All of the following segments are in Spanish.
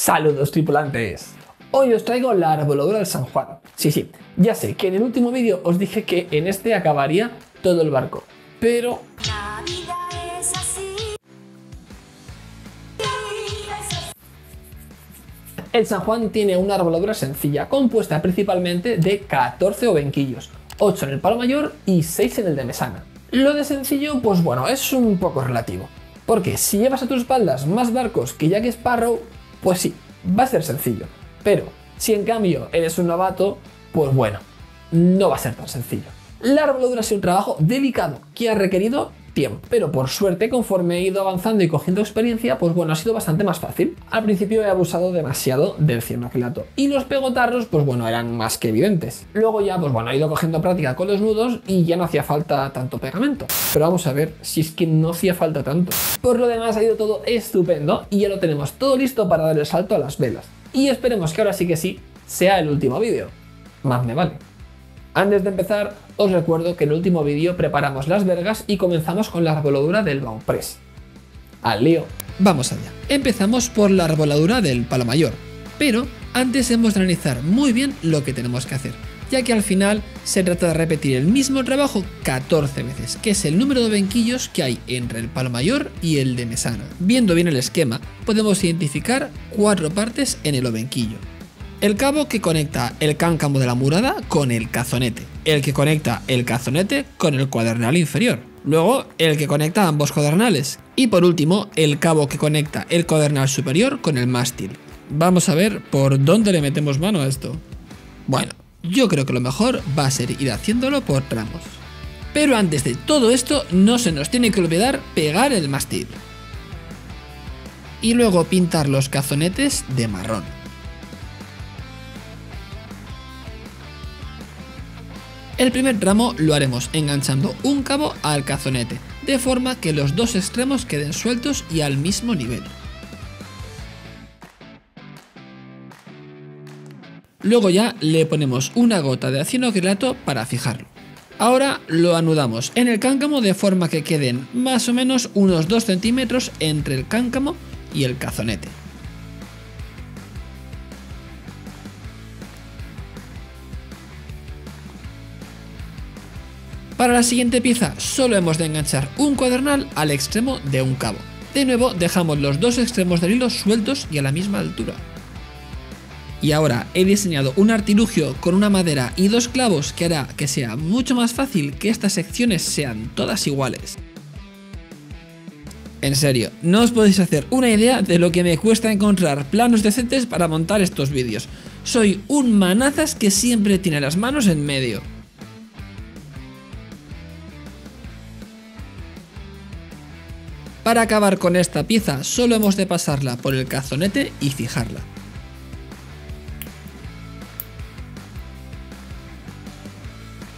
Saludos tripulantes, hoy os traigo la arboladura del San Juan. Sí, ya sé que en el último vídeo os dije que en este acabaría todo el barco, pero... La vida es así. El San Juan tiene una arboladura sencilla, compuesta principalmente de 14 obenquillos, 8 en el palo mayor y 6 en el de mesana. Lo de sencillo, pues bueno, es un poco relativo, porque si llevas a tus espaldas más barcos que Jack Sparrow, pues sí, va a ser sencillo, pero si en cambio eres un novato, pues bueno, no va a ser tan sencillo. La arboladura ha sido un trabajo delicado que ha requerido tiempo, pero por suerte conforme he ido avanzando y cogiendo experiencia, pues bueno, ha sido bastante más fácil. Al principio he abusado demasiado del cianoacrilato y los pegotarros, pues bueno, eran más que evidentes. Luego ya, pues bueno, he ido cogiendo práctica con los nudos y ya no hacía falta tanto pegamento. Pero vamos a ver si es que no hacía falta tanto. Por lo demás ha ido todo estupendo y ya lo tenemos todo listo para dar el salto a las velas. Y esperemos que ahora sí que sí sea el último vídeo. Más me vale. Antes de empezar, os recuerdo que en el último vídeo preparamos las vergas y comenzamos con la arboladura del bowpress. ¡Al lío! Vamos allá. Empezamos por la arboladura del palo mayor, pero antes hemos de analizar muy bien lo que tenemos que hacer, ya que al final se trata de repetir el mismo trabajo 14 veces, que es el número de obenquillos que hay entre el palo mayor y el de mesana. Viendo bien el esquema, podemos identificar 4 partes en el obenquillo. El cabo que conecta el cáncamo de la murada con el cazonete, el que conecta el cazonete con el cuadernal inferior, luego el que conecta ambos cuadernales y por último el cabo que conecta el cuadernal superior con el mástil. Vamos a ver por dónde le metemos mano a esto. Bueno, yo creo que lo mejor va a ser ir haciéndolo por tramos. Pero antes de todo esto no se nos tiene que olvidar pegar el mástil y luego pintar los cazonetes de marrón. El primer tramo lo haremos enganchando un cabo al cazonete, de forma que los dos extremos queden sueltos y al mismo nivel. Luego ya le ponemos una gota de cianoacrilato para fijarlo. Ahora lo anudamos en el cáncamo de forma que queden más o menos unos 2 centímetros entre el cáncamo y el cazonete. Para la siguiente pieza solo hemos de enganchar un cuadernal al extremo de un cabo. De nuevo dejamos los dos extremos del hilo sueltos y a la misma altura. Y ahora he diseñado un artilugio con una madera y 2 clavos que hará que sea mucho más fácil que estas secciones sean todas iguales. En serio, no os podéis hacer una idea de lo que me cuesta encontrar planos decentes para montar estos vídeos. Soy un manazas que siempre tiene las manos en medio. Para acabar con esta pieza solo hemos de pasarla por el cazonete y fijarla.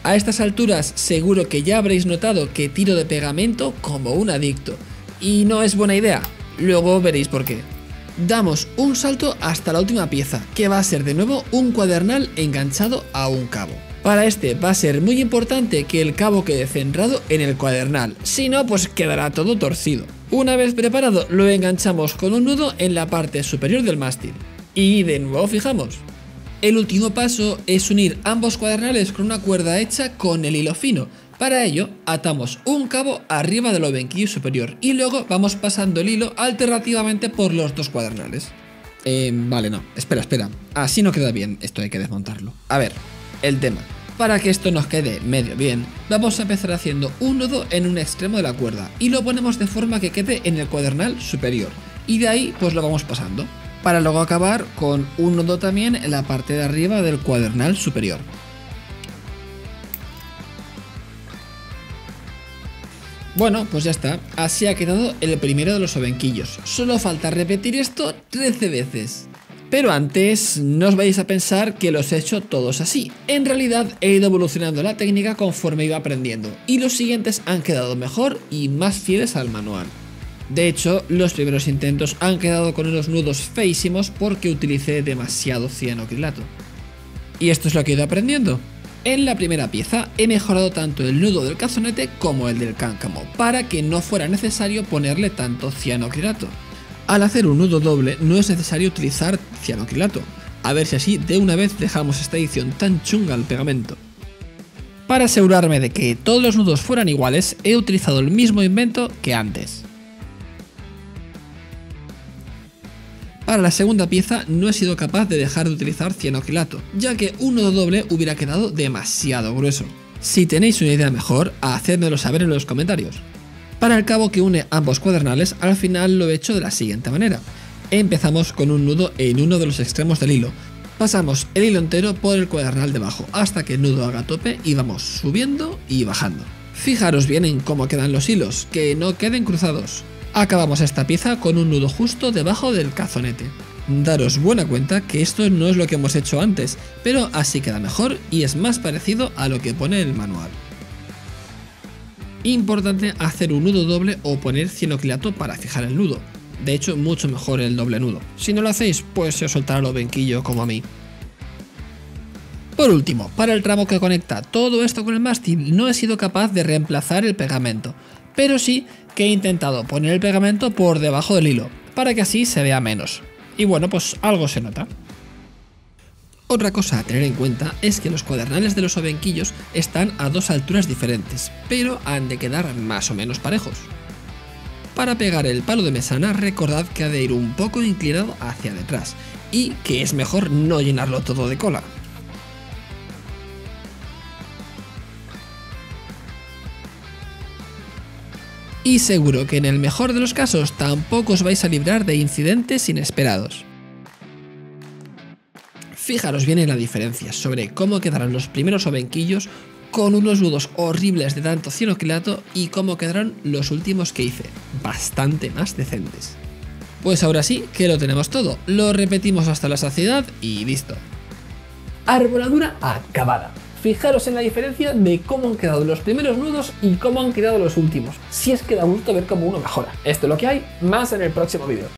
A estas alturas seguro que ya habréis notado que tiro de pegamento como un adicto. Y no es buena idea, luego veréis por qué. Damos un salto hasta la última pieza, que va a ser de nuevo un cuadernal enganchado a un cabo. Para este va a ser muy importante que el cabo quede centrado en el cuadernal, si no pues quedará todo torcido. Una vez preparado lo enganchamos con un nudo en la parte superior del mástil y de nuevo fijamos. El último paso es unir ambos cuadernales con una cuerda hecha con el hilo fino. Para ello atamos un cabo arriba del obenquillo superior y luego vamos pasando el hilo alternativamente por los dos cuadernales. Vale, no, espera, así no queda bien, esto hay que desmontarlo. A ver, el tema. Para que esto nos quede medio bien, vamos a empezar haciendo un nudo en un extremo de la cuerda y lo ponemos de forma que quede en el cuadernal superior y de ahí pues lo vamos pasando, para luego acabar con un nudo también en la parte de arriba del cuadernal superior. Bueno, pues ya está, así ha quedado el primero de los obenquillos, solo falta repetir esto 13 veces. Pero antes, no os vais a pensar que los he hecho todos así. En realidad he ido evolucionando la técnica conforme iba aprendiendo y los siguientes han quedado mejor y más fieles al manual. De hecho, los primeros intentos han quedado con unos nudos feísimos porque utilicé demasiado cianoacrilato. Y esto es lo que he ido aprendiendo. En la primera pieza he mejorado tanto el nudo del cazonete como el del cáncamo para que no fuera necesario ponerle tanto cianoacrilato. Al hacer un nudo doble no es necesario utilizar cianocrilato, a ver si así de una vez dejamos esta edición tan chunga al pegamento. Para asegurarme de que todos los nudos fueran iguales, he utilizado el mismo invento que antes. Para la segunda pieza no he sido capaz de dejar de utilizar cianocrilato, ya que un nudo doble hubiera quedado demasiado grueso. Si tenéis una idea mejor, hacedmelo saber en los comentarios. Para el cabo que une ambos cuadernales, al final lo he hecho de la siguiente manera. Empezamos con un nudo en uno de los extremos del hilo. Pasamos el hilo entero por el cuadernal debajo hasta que el nudo haga tope y vamos subiendo y bajando. Fijaros bien en cómo quedan los hilos, que no queden cruzados. Acabamos esta pieza con un nudo justo debajo del cazonete. Daros buena cuenta que esto no es lo que hemos hecho antes, pero así queda mejor y es más parecido a lo que pone el manual. Importante hacer un nudo doble o poner cianocrilato para fijar el nudo. De hecho, mucho mejor el doble nudo. Si no lo hacéis, pues se os soltará el obenquillo como a mí. Por último, para el tramo que conecta todo esto con el mástil no he sido capaz de reemplazar el pegamento, pero sí que he intentado poner el pegamento por debajo del hilo, para que así se vea menos. Y bueno, pues algo se nota. Otra cosa a tener en cuenta es que los cuadernales de los obenquillos están a dos alturas diferentes, pero han de quedar más o menos parejos. Para pegar el palo de mesana, recordad que ha de ir un poco inclinado hacia detrás, y que es mejor no llenarlo todo de cola. Y seguro que en el mejor de los casos tampoco os vais a librar de incidentes inesperados. Fijaros bien en la diferencia sobre cómo quedarán los primeros obenquillos con unos nudos horribles de tanto cianocrilato y cómo quedaron los últimos que hice, bastante más decentes. Pues ahora sí que lo tenemos todo, lo repetimos hasta la saciedad y listo. Arboladura acabada. Fijaros en la diferencia de cómo han quedado los primeros nudos y cómo han quedado los últimos. Si es que da gusto ver cómo uno mejora. Esto es lo que hay, más en el próximo vídeo.